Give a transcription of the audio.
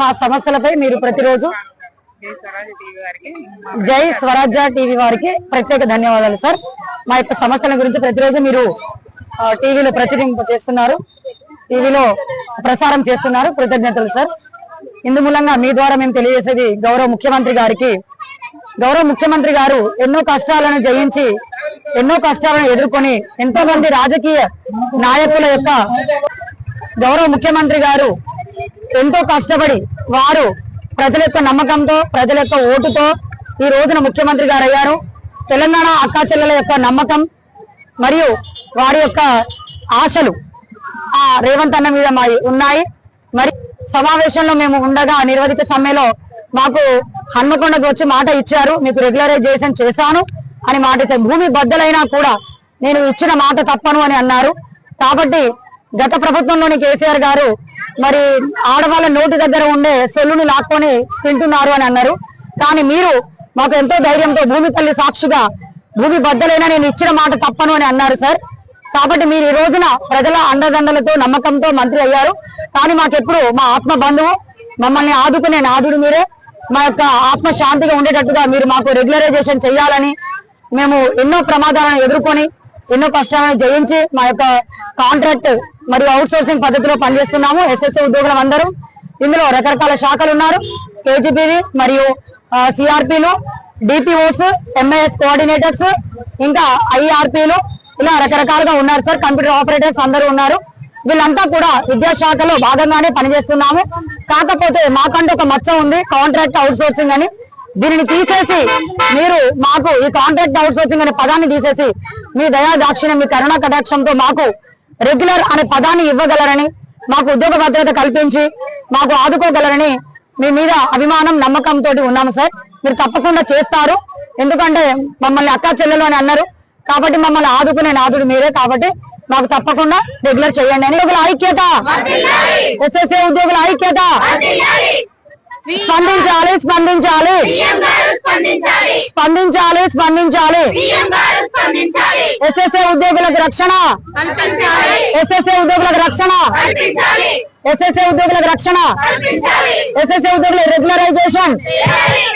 మా సమస్యలపై మీరు ప్రతిరోజు జై స్వరాజ్య టీవీ వారికి ప్రత్యేక ధన్యవాదాలు సార్. మా యొక్క సమస్యల గురించి ప్రతిరోజు మీరు టీవీలో ప్రచురింప చేస్తున్నారు, టీవీలో ప్రసారం చేస్తున్నారు. కృతజ్ఞతలు సార్. ఇందు మూలంగా మీ ద్వారా మేము తెలియజేసేది గౌరవ ముఖ్యమంత్రి గారికి, గౌరవ ముఖ్యమంత్రి గారు ఎన్నో కష్టాలను జయించి ఎన్నో కష్టాలను ఎదుర్కొని ఎంతో మంది రాజకీయ నాయకుల యొక్క గౌరవ ముఖ్యమంత్రి గారు ఎంతో కష్టపడి వారు ప్రజల యొక్క నమ్మకంతో ప్రజల యొక్క ఓటుతో ఈ రోజున ముఖ్యమంత్రి గారు అయ్యారు. తెలంగాణ అక్కా చెల్లెల యొక్క నమ్మకం మరియు వారి యొక్క ఆశలు ఆ రేవంత్ అన్న మీద ఉన్నాయి. మరి సమావేశంలో మేము ఉండగా నిర్వధిక సమ్మెలో మాకు హన్మకొండకు వచ్చి మాట ఇచ్చారు, మీకు రెగ్యులరైజేషన్ చేశాను అని మాట ఇచ్చారు. భూమి బద్దలైనా కూడా నేను ఇచ్చిన మాట తప్పను అని అన్నారు. కాబట్టి గత ప్రభుత్వంలోని కేసీఆర్ గారు మరి ఆడవాళ్ళ నోటి దగ్గర ఉండే సొల్లుని లాక్కొని తింటున్నారు అని అన్నారు. కానీ మీరు మాకు ఎంతో ధైర్యంతో భూమి తల్లి సాక్షిగా భూమి బద్దలైనా నేను ఇచ్చిన మాట తప్పను అని అన్నారు సార్. కాబట్టి మీరు ఈ రోజున ప్రజల అండదండలతో నమ్మకంతో మంత్రి అయ్యారు. కానీ మాకెప్పుడు మా ఆత్మ బంధువు, మమ్మల్ని ఆదుకునే నాదుడు మీరే. మా యొక్క ఆత్మ శాంతిగా ఉండేటట్టుగా మీరు మాకు రెగ్యులరైజేషన్ చేయాలని మేము ఎన్నో ప్రమాదాలను ఎదుర్కొని ఎన్నో కష్టాలను జయించి మా యొక్క కాంట్రాక్ట్ మరియు అవుట్ సోర్సింగ్ పద్ధతిలో పనిచేస్తున్నాము. ఎస్ఎస్సీ ఉద్యోగులం అందరూ ఇందులో రకరకాల శాఖలు ఉన్నారు. కేజీపీవి మరియు సిఆర్పీలు, డిపిఓస్, ఎంఐఎస్ కోఆర్డినేటర్స్, ఇంకా ఐఆర్పీలు, ఇలా రకరకాలుగా ఉన్నారు సార్. కంప్యూటర్ ఆపరేటర్స్ అందరూ ఉన్నారు. వీళ్ళంతా కూడా విద్యాశాఖలో భాగంగానే పనిచేస్తున్నాము. కాకపోతే మాకంటే ఒక మచ్చ ఉంది, కాంట్రాక్ట్ అవుట్ సోర్సింగ్ అని. దీనిని తీసేసి మీరు మాకు ఈ కాంట్రాక్ట్ అవుట్ సోర్సింగ్ అనే పదాన్ని తీసేసి మీ దయా దాక్షిణ్యం, మీ కరుణా కటాక్షంతో మాకు రెగ్యులర్ అనే పదాన్ని ఇవ్వగలరని, మాకు ఉద్యోగ భద్రత కల్పించి మాకు ఆదుకోగలరని మీ మీద అభిమానం నమ్మకంతో ఉన్నాము సార్. మీరు తప్పకుండా చేస్తారు, ఎందుకంటే మమ్మల్ని అక్కా చెల్లెలు అని అన్నారు. కాబట్టి మమ్మల్ని ఆదుకునే నాదుడు మీరే. కాబట్టి మాకు తప్పకుండా రెగ్యులర్ చేయండి అని. ఉద్యోగుల ఐక్యత, ఎస్ఎస్ఏ ఉద్యోగుల ఐక్యత. స్పందించాలి, స్పందించాలి, స్పందించాలి, స్పందించాలి. ఎస్ఎస్ఏ ఉద్యోగులకు రక్షణ, ఎస్ఎస్ఏ ఉద్యోగులకు రక్షణ, ఎస్ఎస్ఏ ఉద్యోగులకు రక్షణ, ఎస్ఎస్ఏ ఉద్యోగుల రెగ్యులరైజేషన్.